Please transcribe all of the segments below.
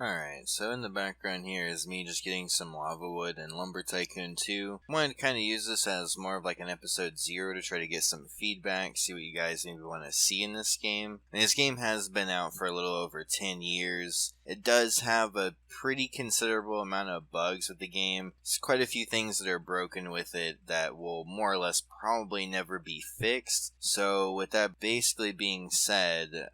Alright, so in the background here is me just getting some lava wood and Lumber Tycoon 2. I wanted to kind of use this as more of like an episode 0 to try to get some feedback, see what you guys maybe want to see in this game. And this game has been out for a little over 10 years. It does have a pretty considerable amount of bugs with the game. There's quite a few things that are broken with it that will more or less probably never be fixed. So with that basically being said,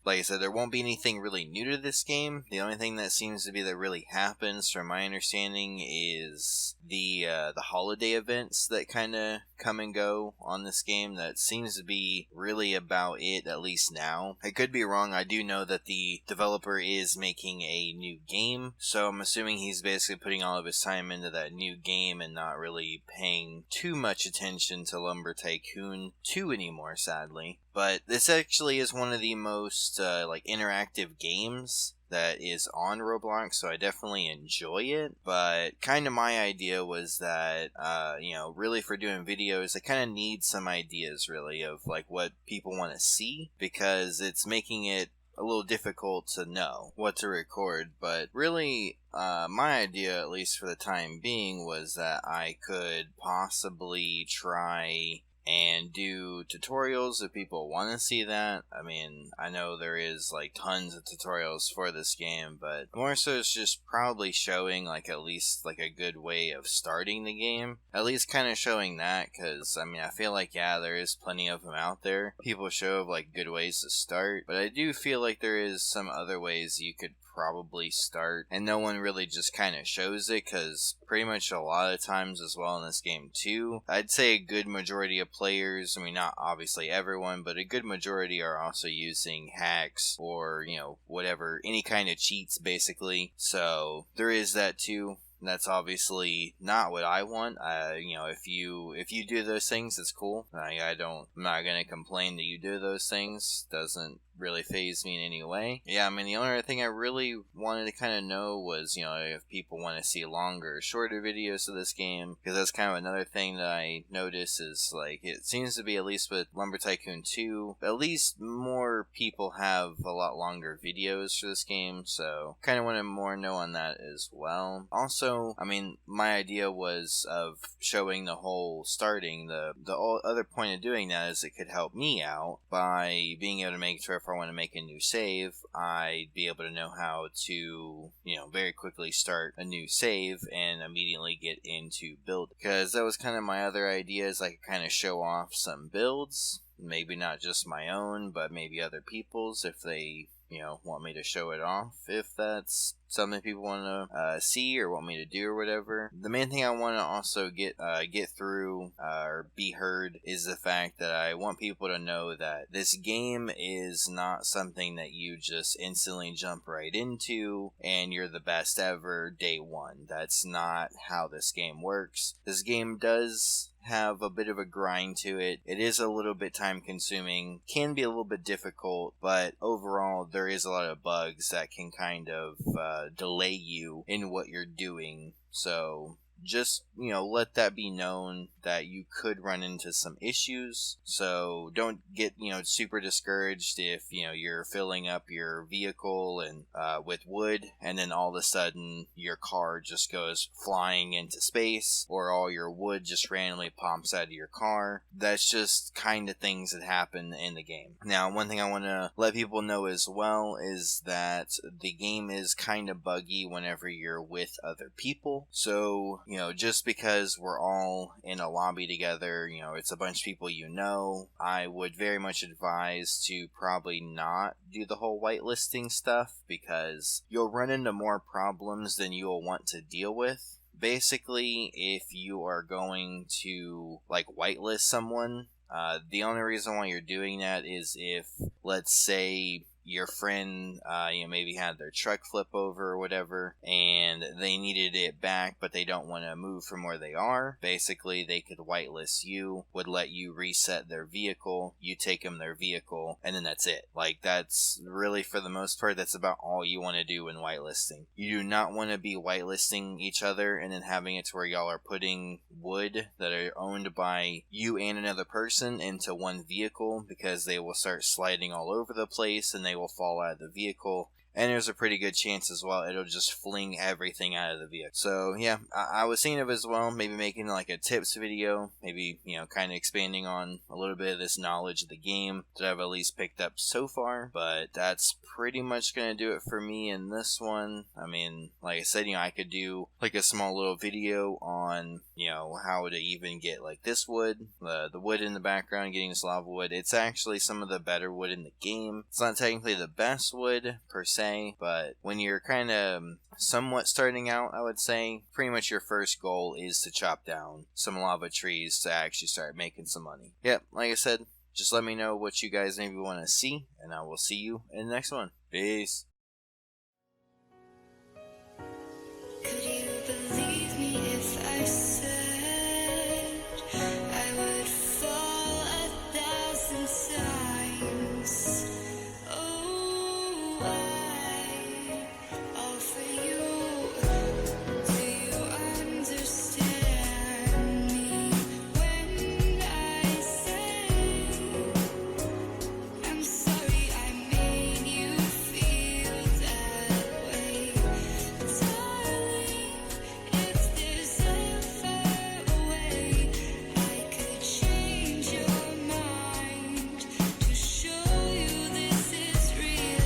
like I said, there won't be anything really new to this game. The only thing that seems to be that really happens, from my understanding, is the holiday events that kind of come and go on this game. That seems to be really about it, at least now. I could be wrong. I do know that the developer is making a new game, so I'm assuming he's basically putting all of his time into that new game and not really paying too much attention to Lumber Tycoon 2 anymore, sadly. But this actually is one of the most interactive games that is on Roblox, so I definitely enjoy it. But kind of my idea was that, really for doing videos, I kind of need some ideas, really, of like what people want to see, because it's making it a little difficult to know what to record. But really, my idea, at least for the time being, was that I could possibly try and do tutorials if people want to see that. I mean, I know there is like tons of tutorials for this game, but more so it's just probably showing like at least like a good way of starting the game. At least kind of showing that, because I mean, I feel like, yeah, there is plenty of them out there. People show like good ways to start, but I do feel like there is some other ways you could probably start, and no one really just kind of shows it, because pretty much a lot of times as well in this game too, I'd say a good majority of players, I mean not obviously everyone, but a good majority are also using hacks or, whatever, any kind of cheats basically. So there is that too. That's obviously not what I want. If you do those things, it's cool. I'm not gonna complain that you do those things. Doesn't really phase me in any way. Yeah, I mean, the only other thing I really wanted to kind of know was, if people want to see longer or shorter videos of this game, because that's kind of another thing that I notice is, like, it seems to be, at least with Lumber Tycoon 2, at least more people have a lot longer videos for this game, so kind of want to more know on that as well. Also, I mean, my idea was of showing the whole starting. The other point of doing that is it could help me out by being able to make sure if I want to make a new save, I'd be able to know how to, very quickly start a new save and immediately get into build. Because that was kind of my other idea, is I could kind of show off some builds, maybe not just my own, but maybe other people's if they want me to show it off, if that's something people want to see or want me to do or whatever. The main thing I want to also get through or be heard is the fact that I want people to know that this game is not something that you just instantly jump right into and you're the best ever day one. That's not how this game works. This game does have a bit of a grind to it. It is a little bit time consuming, can be a little bit difficult, but overall there is a lot of bugs that can kind of delay you in what you're doing. So just, let that be known that you could run into some issues. So don't get, super discouraged if, you're filling up your vehicle and with wood, and then all of a sudden your car just goes flying into space, or all your wood just randomly pops out of your car. That's just kind of things that happen in the game. Now, one thing I want to let people know as well is that the game is kind of buggy whenever you're with other people. So, just because we're all in a lobby together, it's a bunch of people I would very much advise to probably not do the whole whitelisting stuff, because you'll run into more problems than you'll want to deal with. Basically, if you are going to, whitelist someone, the only reason why you're doing that is if, let's say, your friend, maybe had their truck flip over or whatever, and they needed it back, but they don't want to move from where they are. Basically, they could whitelist you, would let you reset their vehicle, you take them their vehicle, and then that's it. That's really, for the most part, that's about all you want to do in whitelisting. You do not want to be whitelisting each other and then having it to where y'all are putting wood that are owned by you and another person into one vehicle, because they will start sliding all over the place and they will fall out of the vehicle and there's a pretty good chance as well it'll just fling everything out of the vehicle. So yeah, I was thinking of as well maybe making like a tips video, maybe kind of expanding on a little bit of this knowledge of the game that I've at least picked up so far. But that's pretty much gonna do it for me in this one. I mean, like I said, I could do like a small little video on how to even get like this wood, the wood in the background, getting this lava wood. It's actually some of the better wood in the game. It's not technically the best wood per se, but when you're kind of somewhat starting out, I would say pretty much your first goal is to chop down some lava trees to actually start making some money. Yep, like I said, just let me know what you guys maybe want to see, and I will see you in the next one. Peace. Could you believe me if I said I would fall 1,000 times? Oh, I offer you. Do you understand me when I say I'm sorry I made you feel that way? Darling, if there's ever a way I could change your mind to show you this is real.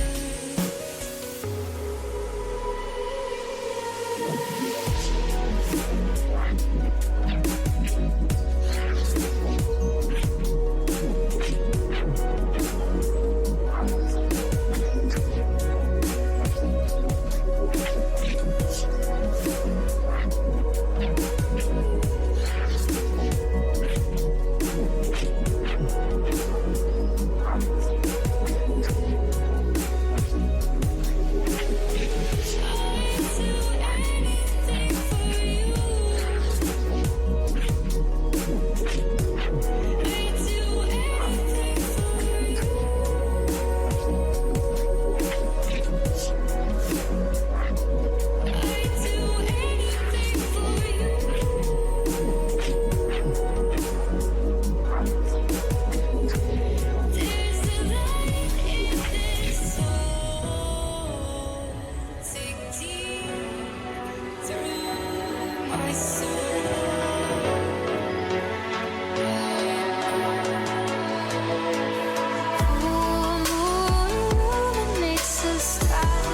I'd do anything for you. I'd do anything for you. I'd do anything for you. There's a light in this soul. Dig deep through my soul. Full moon makes us stop.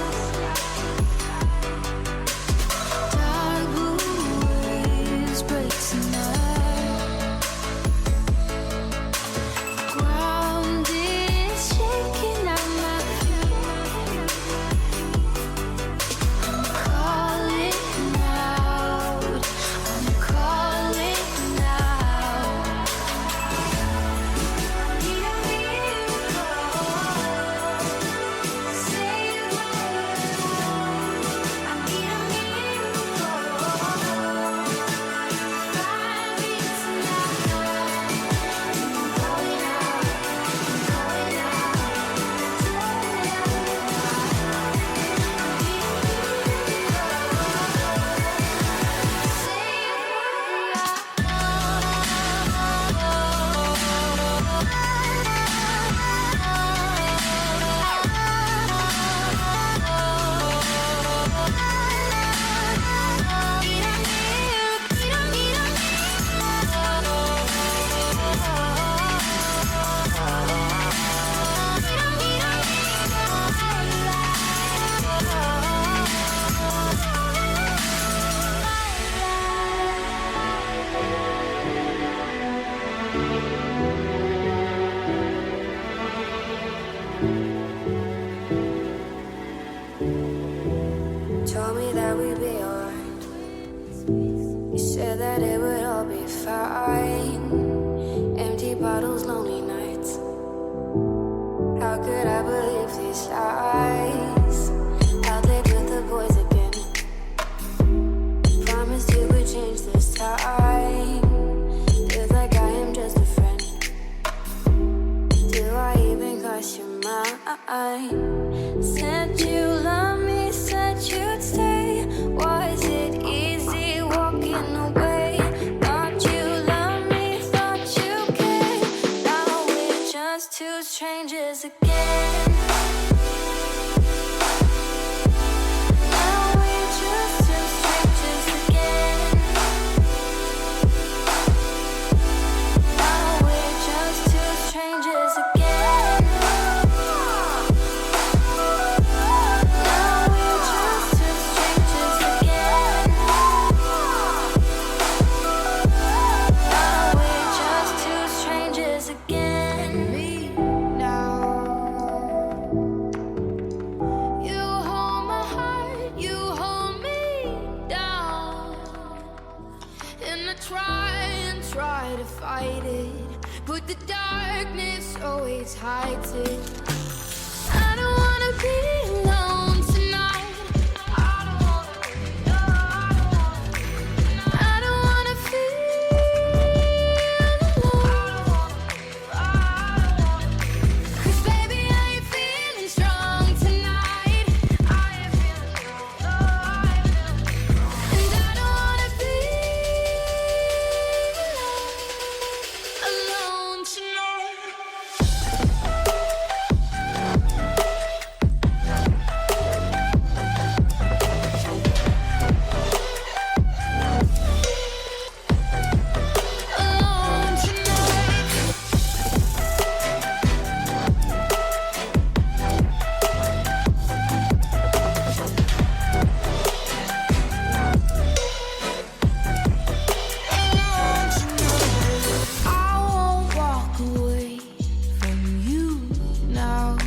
Dark blue waves break tonight. Ground is shaking at my feet. I'm calling out. I'm calling out. Need a miracle. Save my world. I need a miracle. Find me tonight. I'm calling out. I'm calling Told me that we'd be alright. You said that it would all be fine. Empty bottles, lonely nights. How could I believe these lies? Out there with the boys again. Promised you would change this time. Feels like I am just a friend. Do I even cross your mind? Said you love me, said you'd stay. Was it easy walking away? Thought you loved me, but the darkness always hides it. I don't wanna be alone tonight. I don't wanna be alone. I don't wanna feel alone. I don't wanna be. 'Cause baby, I ain't feeling strong tonight. I ain't feeling strong. And I don't wanna be alone tonight. Alone tonight. I won't walk away from you now.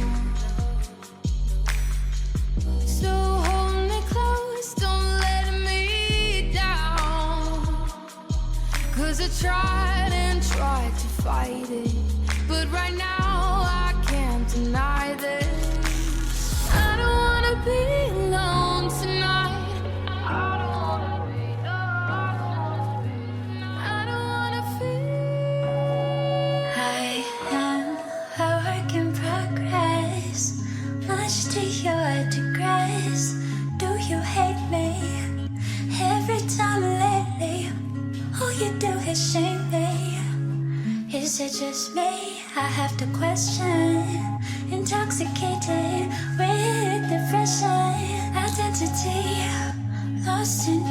So hold me close, don't let me down. 'Cause I tried and tried to fight it, but right now I can't deny this. I don't wanna be alone tonight. I don't wanna be alone. I don't wanna feel. I am a work in progress, much to your digress. Do you hate me? Every time lately, all you do is shame me. Is it just me? I have to question. Intoxicated with depression, identity lost in